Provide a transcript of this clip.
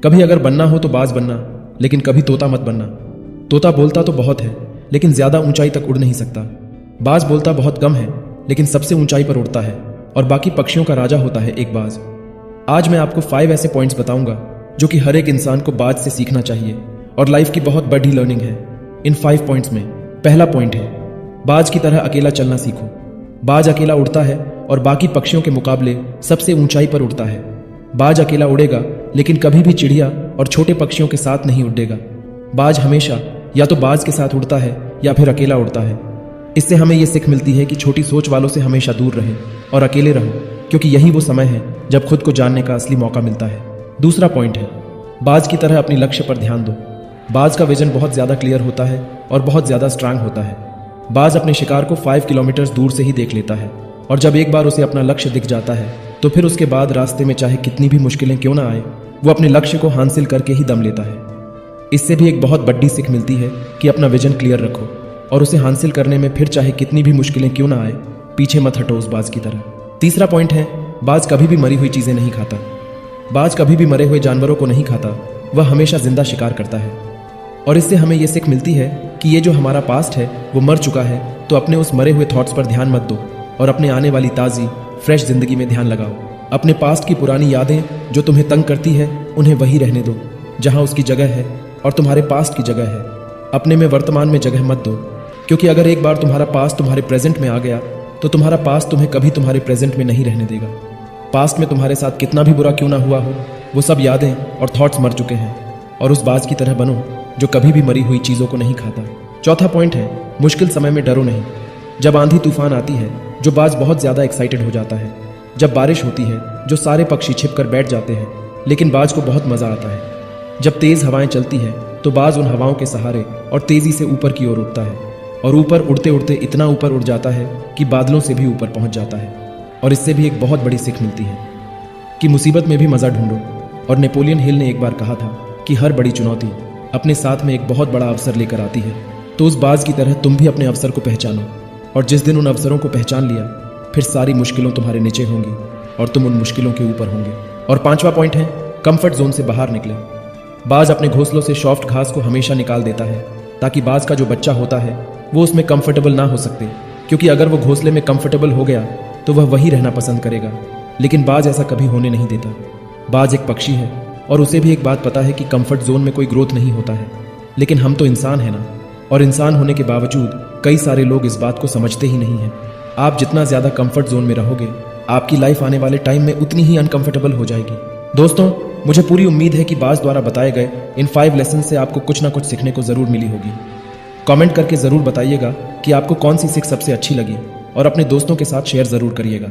कभी अगर बनना हो तो बाज बनना, लेकिन कभी तोता मत बनना। तोता बोलता तो बहुत है, लेकिन ज्यादा ऊंचाई तक उड़ नहीं सकता। बाज बोलता बहुत कम है, लेकिन सबसे ऊंचाई पर उड़ता है और बाकी पक्षियों का राजा होता है एक बाज। आज मैं आपको 5 ऐसे पॉइंट्स बताऊंगा जो कि हर एक इंसान को बाज से सीखना चाहिए और लाइफ की बहुत बड़ी लर्निंग है। इन 5 पॉइंट्स में पहला पॉइंट है, बाज की तरह अकेला चलना सीखो। बाज अकेला उड़ता है और बाकी पक्षियों के मुकाबले सबसे ऊंचाई पर उड़ता है। बाज अकेला उड़ेगा, लेकिन कभी भी चिड़िया और छोटे पक्षियों के साथ नहीं उड़ेगा। बाज हमेशा या तो बाज के साथ उड़ता है या फिर अकेला उड़ता है। इससे हमें यह सीख मिलती है कि छोटी सोच वालों से हमेशा दूर रहें और अकेले रहो, क्योंकि यही वो समय है जब खुद को जानने का असली मौका मिलता है। दूसरा पॉइंट है, बाज की तरह अपने लक्ष्य पर ध्यान दो। बाज का विजन बहुत ज्यादा क्लियर होता है और बहुत ज्यादा स्ट्रांग होता है। बाज अपने शिकार को 5 किलोमीटर दूर से ही देख लेता है और जब एक बार उसे अपना लक्ष्य दिख जाता है तो फिर उसके बाद रास्ते में चाहे कितनी भी मुश्किलें क्यों ना आए, वो अपने लक्ष्य को हासिल करके ही दम लेता है। इससे भी एक बहुत बड़ी सीख मिलती है कि अपना विजन क्लियर रखो और उसे हासिल करने में फिर चाहे कितनी भी मुश्किलें क्यों ना आए, पीछे मत हटो उस बाज की तरह। तीसरा पॉइंट है, बाज कभी भी मरी हुई चीजें नहीं खाता। बाज कभी भी मरे हुए जानवरों को नहीं खाता, वह हमेशा जिंदा शिकार करता है। और इससे हमें यह सीख मिलती है कि ये जो हमारा पास्ट है वो मर चुका है, तो अपने उस मरे हुए थॉट्स पर ध्यान मत दो और अपने आने वाली ताज़ी फ्रेश जिंदगी में ध्यान लगाओ। अपने पास्ट की पुरानी यादें जो तुम्हें तंग करती है उन्हें वही रहने दो जहां उसकी जगह है और तुम्हारे पास्ट की जगह है। अपने में वर्तमान में जगह मत दो, क्योंकि अगर एक बार तुम्हारा पास्ट तुम्हारे प्रेजेंट में आ गया तो तुम्हारा पास्ट तुम्हें कभी तुम्हारे प्रेजेंट में नहीं रहने देगा। पास्ट में तुम्हारे साथ कितना भी बुरा क्यों ना हुआ हो, वो सब यादें और थॉट्स मर चुके हैं और उस बाज की तरह बनो जो कभी भी मरी हुई चीजों को नहीं खाता। चौथा पॉइंट है, मुश्किल समय में डरो नहीं। जब आंधी तूफान आती है, जो बाज बहुत ज्यादा एक्साइटेड हो जाता है। जब बारिश होती है, जो सारे पक्षी छिपकर बैठ जाते हैं, लेकिन बाज को बहुत मजा आता है। जब तेज हवाएं चलती हैं, तो बाज उन हवाओं के सहारे और तेजी से ऊपर की ओर उड़ता है और ऊपर उड़ते उड़ते इतना ऊपर उड़ जाता है कि बादलों से भी ऊपर पहुंच जाता है। और इससे भी एक बहुत बड़ी सीख मिलती है कि मुसीबत में भी मजा ढूंढो। और नेपोलियन हिल ने एक बार कहा था कि हर बड़ी चुनौती अपने साथ में एक बहुत बड़ा अवसर लेकर आती है। तो उस बाज की तरह तुम भी अपने अवसर को पहचानो, और जिस दिन उन अवसरों को पहचान लिया, फिर सारी मुश्किलों तुम्हारे नीचे होंगी और तुम उन मुश्किलों के ऊपर होंगे। और 5वां पॉइंट है, कंफर्ट जोन से बाहर निकले। बाज अपने घोंसलों से सॉफ्ट घास को हमेशा निकाल देता है, ताकि बाज का जो बच्चा होता है वो उसमें कंफर्टेबल ना हो सकते, क्योंकि अगर वो घोंसले में कंफर्टेबल हो गया तो वह वही रहना पसंद करेगा। लेकिन बाज ऐसा कभी होने नहीं देता। बाज एक पक्षी है और उसे भी एक बात पता है कि कंफर्ट जोन में कोई ग्रोथ नहीं होता है। लेकिन हम तो इंसान हैं ना, और इंसान होने के बावजूद कई सारे लोग इस बात को समझते ही नहीं हैं। आप जितना ज्यादा कंफर्ट जोन में रहोगे, आपकी लाइफ आने वाले टाइम में उतनी ही अनकंफर्टेबल हो जाएगी। दोस्तों, मुझे पूरी उम्मीद है कि बाज द्वारा बताए गए इन 5 लेसन से आपको कुछ ना कुछ सीखने को जरूर मिली होगी। कमेंट करके जरूर बताइएगा कि आपको कौन सी सीख सबसे अच्छी लगी और अपने दोस्तों के साथ शेयर जरूर करिएगा।